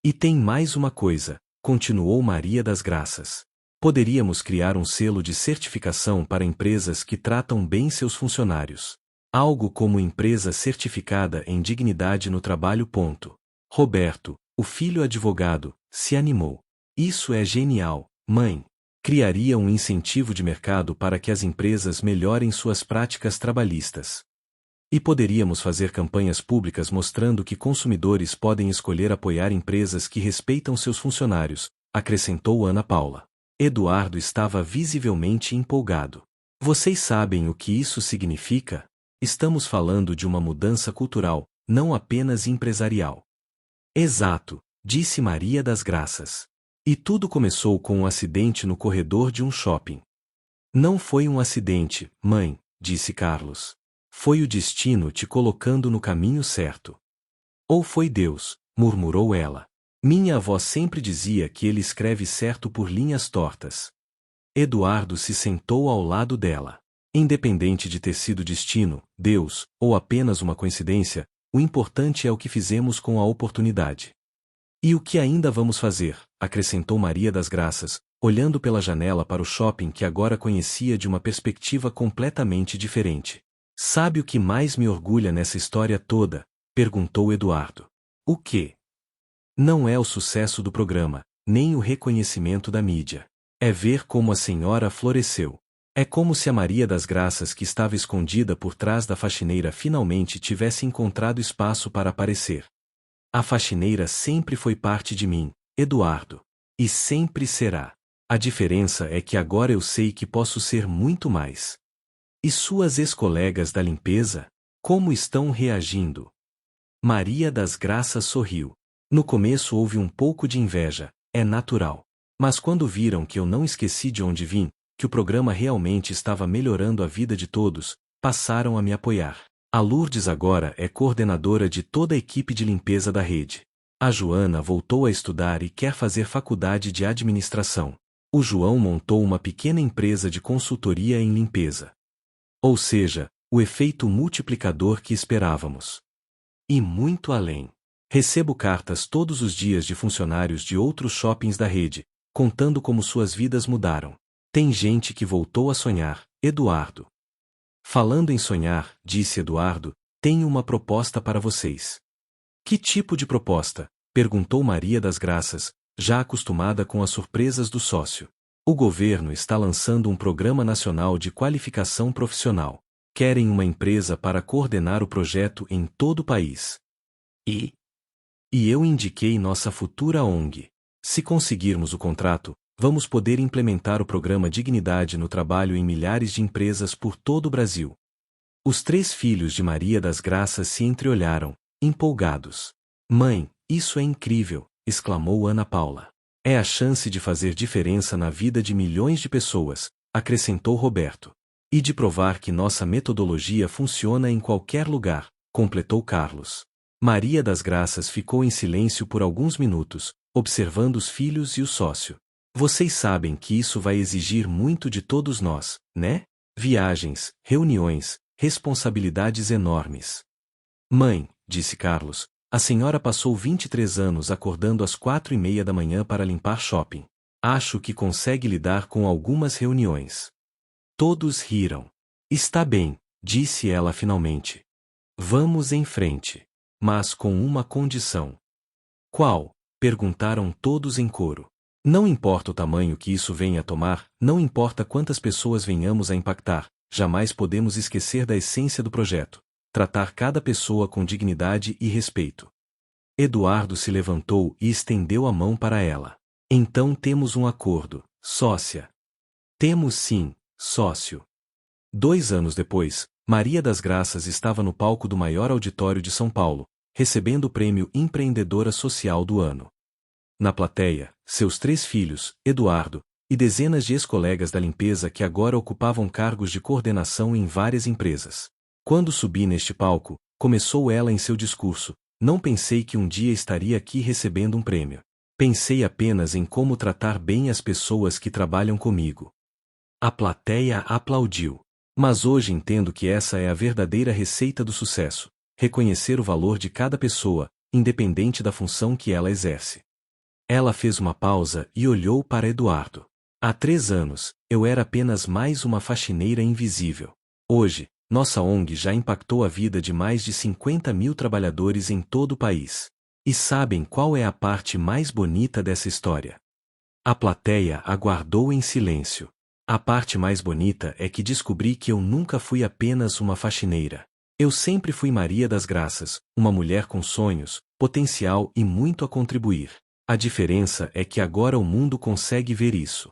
E tem mais uma coisa, continuou Maria das Graças. Poderíamos criar um selo de certificação para empresas que tratam bem seus funcionários. Algo como empresa certificada em dignidade no trabalho. Roberto, o filho advogado, se animou. Isso é genial, mãe. Criaria um incentivo de mercado para que as empresas melhorem suas práticas trabalhistas. E poderíamos fazer campanhas públicas mostrando que consumidores podem escolher apoiar empresas que respeitam seus funcionários, acrescentou Ana Paula. Eduardo estava visivelmente empolgado. Vocês sabem o que isso significa? Estamos falando de uma mudança cultural, não apenas empresarial. Exato, disse Maria das Graças. E tudo começou com um acidente no corredor de um shopping. Não foi um acidente, mãe, disse Carlos. Foi o destino te colocando no caminho certo. Ou foi Deus, murmurou ela. Minha avó sempre dizia que ele escreve certo por linhas tortas. Eduardo se sentou ao lado dela. Independente de ter sido destino, Deus, ou apenas uma coincidência, o importante é o que fizemos com a oportunidade. E o que ainda vamos fazer? Acrescentou Maria das Graças, olhando pela janela para o shopping que agora conhecia de uma perspectiva completamente diferente. Sabe o que mais me orgulha nessa história toda? Perguntou Eduardo. O quê? Não é o sucesso do programa, nem o reconhecimento da mídia. É ver como a senhora floresceu. É como se a Maria das Graças que estava escondida por trás da faxineira finalmente tivesse encontrado espaço para aparecer. A faxineira sempre foi parte de mim, Eduardo. E sempre será. A diferença é que agora eu sei que posso ser muito mais. E suas ex-colegas da limpeza? Como estão reagindo? Maria das Graças sorriu. No começo houve um pouco de inveja, é natural. Mas quando viram que eu não esqueci de onde vim, que o programa realmente estava melhorando a vida de todos, passaram a me apoiar. A Lourdes agora é coordenadora de toda a equipe de limpeza da rede. A Joana voltou a estudar e quer fazer faculdade de administração. O João montou uma pequena empresa de consultoria em limpeza. Ou seja, o efeito multiplicador que esperávamos. E muito além. Recebo cartas todos os dias de funcionários de outros shoppings da rede, contando como suas vidas mudaram. Tem gente que voltou a sonhar, Eduardo. Falando em sonhar, disse Eduardo, tenho uma proposta para vocês. Que tipo de proposta? Perguntou Maria das Graças, já acostumada com as surpresas do sócio. O governo está lançando um programa nacional de qualificação profissional. Querem uma empresa para coordenar o projeto em todo o país. E eu indiquei nossa futura ONG. Se conseguirmos o contrato, vamos poder implementar o programa Dignidade no Trabalho em milhares de empresas por todo o Brasil. Os 3 filhos de Maria das Graças se entreolharam, empolgados. Mãe, isso é incrível, exclamou Ana Paula. É a chance de fazer diferença na vida de milhões de pessoas, acrescentou Roberto. E de provar que nossa metodologia funciona em qualquer lugar, completou Carlos. Maria das Graças ficou em silêncio por alguns minutos, observando os filhos e o sócio. Vocês sabem que isso vai exigir muito de todos nós, né? Viagens, reuniões, responsabilidades enormes. Mãe, disse Carlos, a senhora passou 23 anos acordando às 4:30 da manhã para limpar shopping. Acho que consegue lidar com algumas reuniões. Todos riram. Está bem, disse ela finalmente. Vamos em frente. Mas com uma condição. Qual? Perguntaram todos em coro. Não importa o tamanho que isso venha a tomar, não importa quantas pessoas venhamos a impactar, jamais podemos esquecer da essência do projeto. Tratar cada pessoa com dignidade e respeito. Eduardo se levantou e estendeu a mão para ela. Então temos um acordo, sócia. Temos sim, sócio. 2 anos depois, Maria das Graças estava no palco do maior auditório de São Paulo, recebendo o prêmio Empreendedora Social do Ano. Na plateia, seus 3 filhos, Eduardo, e dezenas de ex-colegas da limpeza que agora ocupavam cargos de coordenação em várias empresas. Quando subi neste palco, começou ela em seu discurso, não pensei que um dia estaria aqui recebendo um prêmio. Pensei apenas em como tratar bem as pessoas que trabalham comigo. A plateia aplaudiu. Mas hoje entendo que essa é a verdadeira receita do sucesso, reconhecer o valor de cada pessoa, independente da função que ela exerce. Ela fez uma pausa e olhou para Eduardo. Há 3 anos, eu era apenas mais uma faxineira invisível. Hoje, nossa ONG já impactou a vida de mais de 50.000 trabalhadores em todo o país. E sabem qual é a parte mais bonita dessa história? A plateia aguardou em silêncio. A parte mais bonita é que descobri que eu nunca fui apenas uma faxineira. Eu sempre fui Maria das Graças, uma mulher com sonhos, potencial e muito a contribuir. A diferença é que agora o mundo consegue ver isso.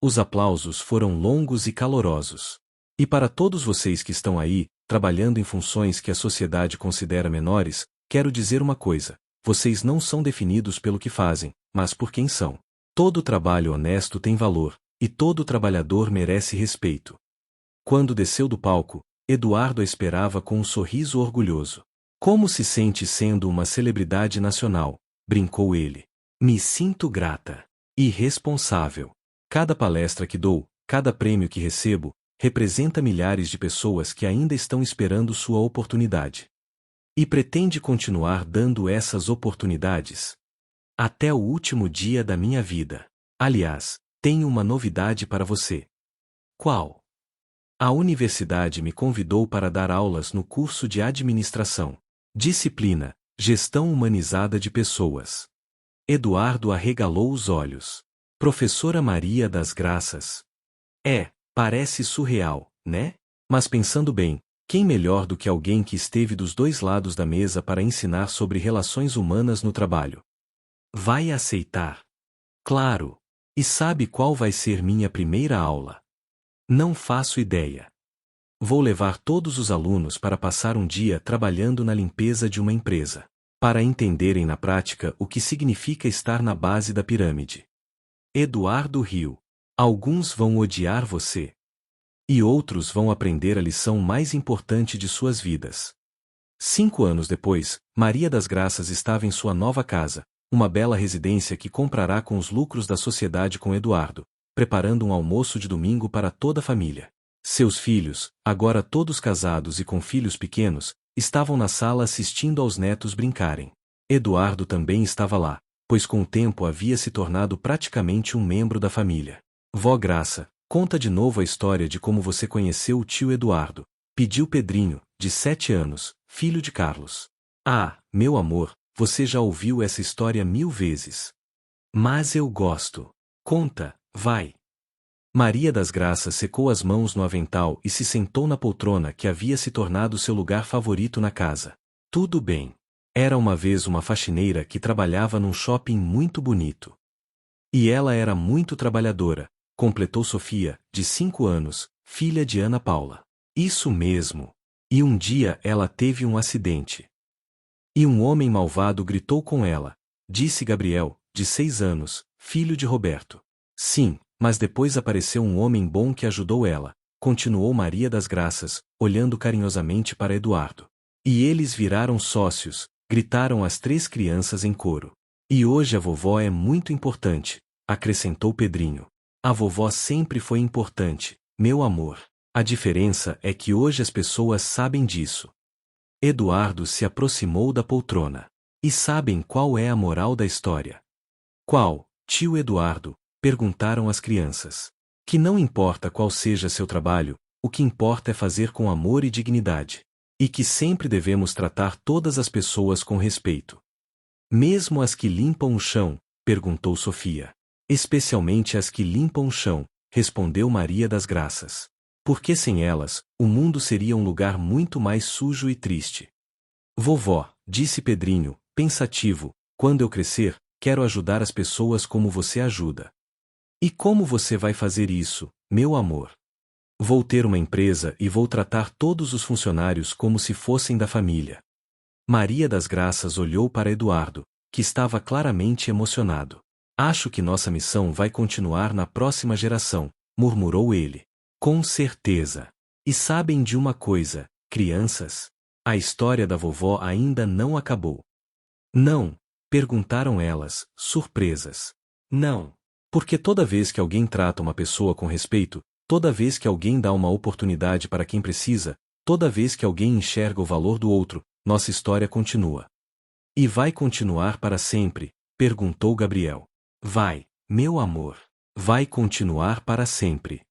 Os aplausos foram longos e calorosos. E para todos vocês que estão aí, trabalhando em funções que a sociedade considera menores, quero dizer uma coisa: vocês não são definidos pelo que fazem, mas por quem são. Todo trabalho honesto tem valor. E todo trabalhador merece respeito. Quando desceu do palco, Eduardo a esperava com um sorriso orgulhoso. Como se sente sendo uma celebridade nacional? Brincou ele. Me sinto grata. E responsável. Cada palestra que dou, cada prêmio que recebo, representa milhares de pessoas que ainda estão esperando sua oportunidade. E pretende continuar dando essas oportunidades? Até o último dia da minha vida. Aliás, tenho uma novidade para você. Qual? A universidade me convidou para dar aulas no curso de administração. Disciplina: Gestão Humanizada de Pessoas. Eduardo arregalou os olhos. Professora Maria das Graças. Parece surreal, né? Mas pensando bem, quem melhor do que alguém que esteve dos dois lados da mesa para ensinar sobre relações humanas no trabalho? Vai aceitar? Claro! E sabe qual vai ser minha primeira aula? Não faço ideia. Vou levar todos os alunos para passar um dia trabalhando na limpeza de uma empresa, para entenderem na prática o que significa estar na base da pirâmide. Eduardo riu. Alguns vão odiar você. E outros vão aprender a lição mais importante de suas vidas. 5 anos depois, Maria das Graças estava em sua nova casa, uma bela residência que comprará com os lucros da sociedade com Eduardo, preparando um almoço de domingo para toda a família. Seus filhos, agora todos casados e com filhos pequenos, estavam na sala assistindo aos netos brincarem. Eduardo também estava lá, pois com o tempo havia se tornado praticamente um membro da família. Vó Graça, conta de novo a história de como você conheceu o tio Eduardo, pediu Pedrinho, de 7 anos, filho de Carlos. Ah, meu amor, você já ouviu essa história 1000 vezes. Mas eu gosto. Conta, vai. Maria das Graças secou as mãos no avental e se sentou na poltrona que havia se tornado seu lugar favorito na casa. Tudo bem. Era uma vez uma faxineira que trabalhava num shopping muito bonito. E ela era muito trabalhadora, completou Sofia, de 5 anos, filha de Ana Paula. Isso mesmo. E um dia ela teve um acidente. E um homem malvado gritou com ela, disse Gabriel, de 6 anos, filho de Roberto. Sim, mas depois apareceu um homem bom que ajudou ela, continuou Maria das Graças, olhando carinhosamente para Eduardo. E eles viraram sócios, gritaram as 3 crianças em coro. E hoje a vovó é muito importante, acrescentou Pedrinho. A vovó sempre foi importante, meu amor. A diferença é que hoje as pessoas sabem disso. Eduardo se aproximou da poltrona. E sabem qual é a moral da história? Qual, tio Eduardo? Perguntaram as crianças. Que não importa qual seja seu trabalho, o que importa é fazer com amor e dignidade. E que sempre devemos tratar todas as pessoas com respeito. Mesmo as que limpam o chão? Perguntou Sofia. Especialmente as que limpam o chão, respondeu Maria das Graças. Porque sem elas, o mundo seria um lugar muito mais sujo e triste. Vovó, disse Pedrinho, pensativo, quando eu crescer, quero ajudar as pessoas como você ajuda. E como você vai fazer isso, meu amor? Vou ter uma empresa e vou tratar todos os funcionários como se fossem da família. Maria das Graças olhou para Eduardo, que estava claramente emocionado. Acho que nossa missão vai continuar na próxima geração, murmurou ele. Com certeza. E sabem de uma coisa, crianças? A história da vovó ainda não acabou. Não? Perguntaram elas, surpresas. Não. Porque toda vez que alguém trata uma pessoa com respeito, toda vez que alguém dá uma oportunidade para quem precisa, toda vez que alguém enxerga o valor do outro, nossa história continua. E vai continuar para sempre? Perguntou Gabriel. Vai, meu amor. Vai continuar para sempre.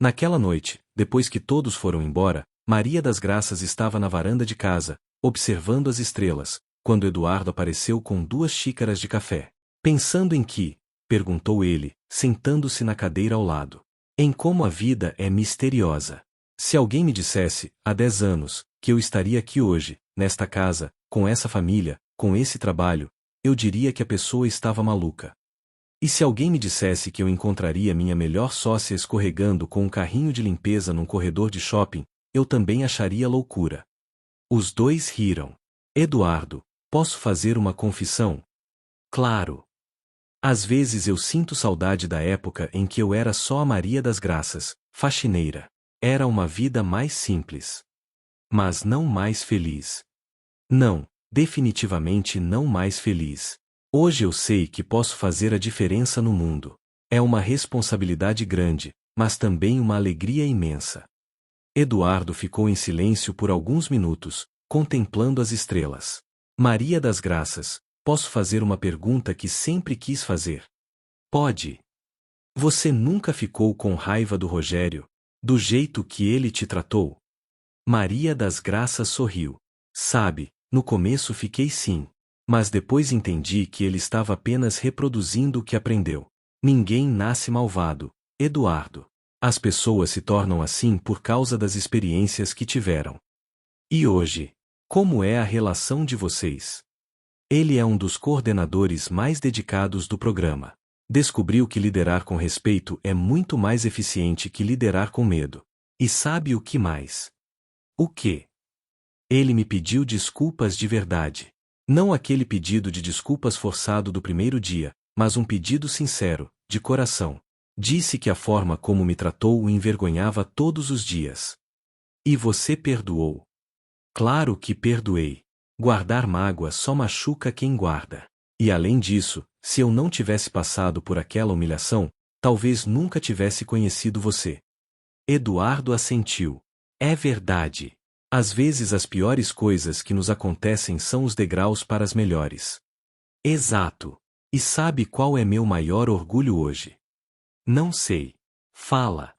Naquela noite, depois que todos foram embora, Maria das Graças estava na varanda de casa, observando as estrelas, quando Eduardo apareceu com 2 xícaras de café. Pensando em que? Perguntou ele, sentando-se na cadeira ao lado. Em como a vida é misteriosa. Se alguém me dissesse, há 10 anos, que eu estaria aqui hoje, nesta casa, com essa família, com esse trabalho, eu diria que a pessoa estava maluca. E se alguém me dissesse que eu encontraria minha melhor sócia escorregando com um carrinho de limpeza num corredor de shopping, eu também acharia loucura. Os dois riram. Eduardo, posso fazer uma confissão? Claro. Às vezes eu sinto saudade da época em que eu era só a Maria das Graças, faxineira. Era uma vida mais simples. Mas não mais feliz. Não, definitivamente não mais feliz. Hoje eu sei que posso fazer a diferença no mundo. É uma responsabilidade grande, mas também uma alegria imensa. Eduardo ficou em silêncio por alguns minutos, contemplando as estrelas. Maria das Graças, posso fazer uma pergunta que sempre quis fazer? Pode. Você nunca ficou com raiva do Rogério, do jeito que ele te tratou? Maria das Graças sorriu. Sabe, no começo fiquei sim. Mas depois entendi que ele estava apenas reproduzindo o que aprendeu. Ninguém nasce malvado, Eduardo. As pessoas se tornam assim por causa das experiências que tiveram. E hoje, como é a relação de vocês? Ele é um dos coordenadores mais dedicados do programa. Descobriu que liderar com respeito é muito mais eficiente que liderar com medo. E sabe o que mais? O quê? Ele me pediu desculpas de verdade. Não aquele pedido de desculpas forçado do primeiro dia, mas um pedido sincero, de coração. Disse que a forma como me tratou o envergonhava todos os dias. E você perdoou? Claro que perdoei. Guardar mágoa só machuca quem guarda. E além disso, se eu não tivesse passado por aquela humilhação, talvez nunca tivesse conhecido você. Eduardo assentiu. É verdade. Às vezes as piores coisas que nos acontecem são os degraus para as melhores. Exato. E sabe qual é meu maior orgulho hoje? Não sei. Fala.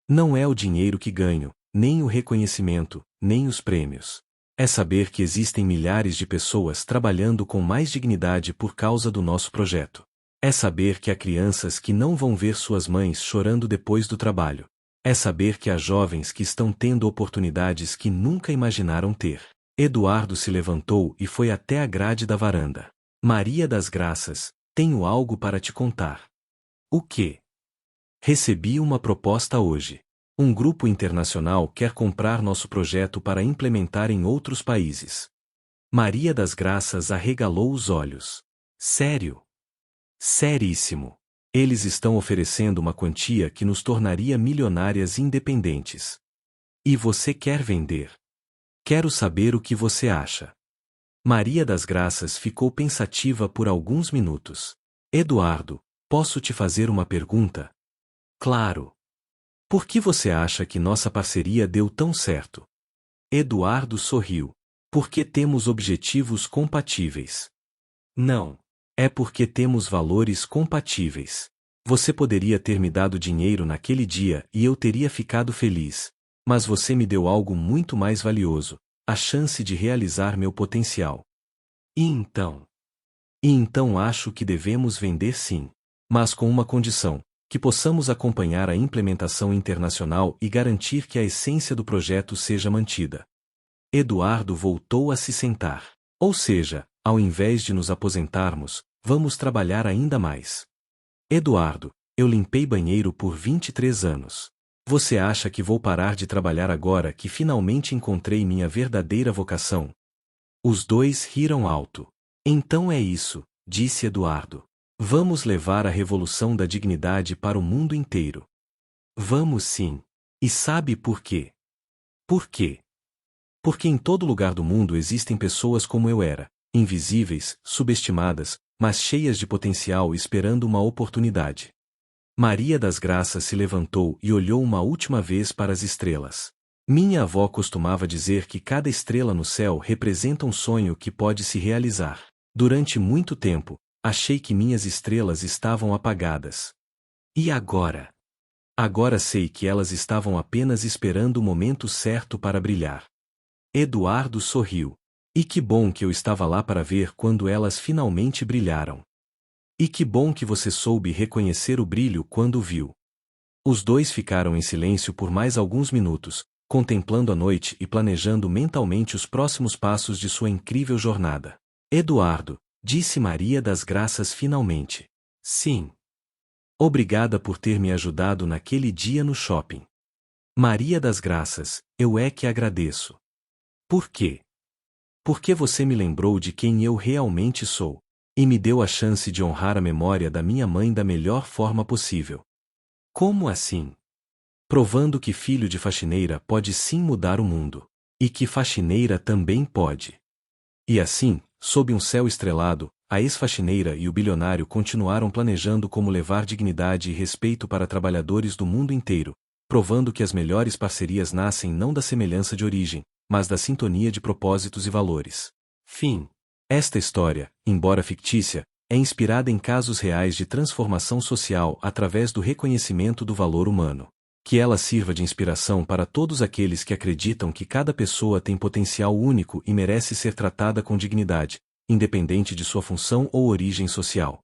Não é o dinheiro que ganho, nem o reconhecimento, nem os prêmios. É saber que existem milhares de pessoas trabalhando com mais dignidade por causa do nosso projeto. É saber que há crianças que não vão ver suas mães chorando depois do trabalho. É saber que há jovens que estão tendo oportunidades que nunca imaginaram ter. Eduardo se levantou e foi até a grade da varanda. Maria das Graças, tenho algo para te contar. O quê? Recebi uma proposta hoje. Um grupo internacional quer comprar nosso projeto para implementar em outros países. Maria das Graças arregalou os olhos. Sério? Seríssimo. Eles estão oferecendo uma quantia que nos tornaria milionárias independentes. E você quer vender? Quero saber o que você acha. Maria das Graças ficou pensativa por alguns minutos. Eduardo, posso te fazer uma pergunta? Claro. Por que você acha que nossa parceria deu tão certo? Eduardo sorriu. Porque temos objetivos compatíveis. Não. É porque temos valores compatíveis. Você poderia ter me dado dinheiro naquele dia e eu teria ficado feliz. Mas você me deu algo muito mais valioso, a chance de realizar meu potencial. E então? E então acho que devemos vender sim. Mas com uma condição, que possamos acompanhar a implementação internacional e garantir que a essência do projeto seja mantida. Eduardo voltou a se sentar. Ou seja, ao invés de nos aposentarmos, vamos trabalhar ainda mais. Eduardo, eu limpei banheiro por 23 anos. Você acha que vou parar de trabalhar agora que finalmente encontrei minha verdadeira vocação? Os dois riram alto. Então é isso, disse Eduardo. Vamos levar a revolução da dignidade para o mundo inteiro. Vamos sim. E sabe por quê? Por quê? Porque em todo lugar do mundo existem pessoas como eu era, invisíveis, subestimadas, mas cheias de potencial esperando uma oportunidade. Maria das Graças se levantou e olhou uma última vez para as estrelas. Minha avó costumava dizer que cada estrela no céu representa um sonho que pode se realizar. Durante muito tempo, achei que minhas estrelas estavam apagadas. E agora? Agora sei que elas estavam apenas esperando o momento certo para brilhar. Eduardo sorriu. E que bom que eu estava lá para ver quando elas finalmente brilharam. E que bom que você soube reconhecer o brilho quando o viu. Os dois ficaram em silêncio por mais alguns minutos, contemplando a noite e planejando mentalmente os próximos passos de sua incrível jornada. Eduardo, disse Maria das Graças finalmente. Sim. Obrigada por ter me ajudado naquele dia no shopping. Maria das Graças, eu é que agradeço. Por quê? Porque você me lembrou de quem eu realmente sou, e me deu a chance de honrar a memória da minha mãe da melhor forma possível. Como assim? Provando que filho de faxineira pode sim mudar o mundo, e que faxineira também pode. E assim, sob um céu estrelado, a ex-faxineira e o bilionário continuaram planejando como levar dignidade e respeito para trabalhadores do mundo inteiro, provando que as melhores parcerias nascem não da semelhança de origem, mas da sintonia de propósitos e valores. Fim. Esta história, embora fictícia, é inspirada em casos reais de transformação social através do reconhecimento do valor humano. Que ela sirva de inspiração para todos aqueles que acreditam que cada pessoa tem potencial único e merece ser tratada com dignidade, independente de sua função ou origem social.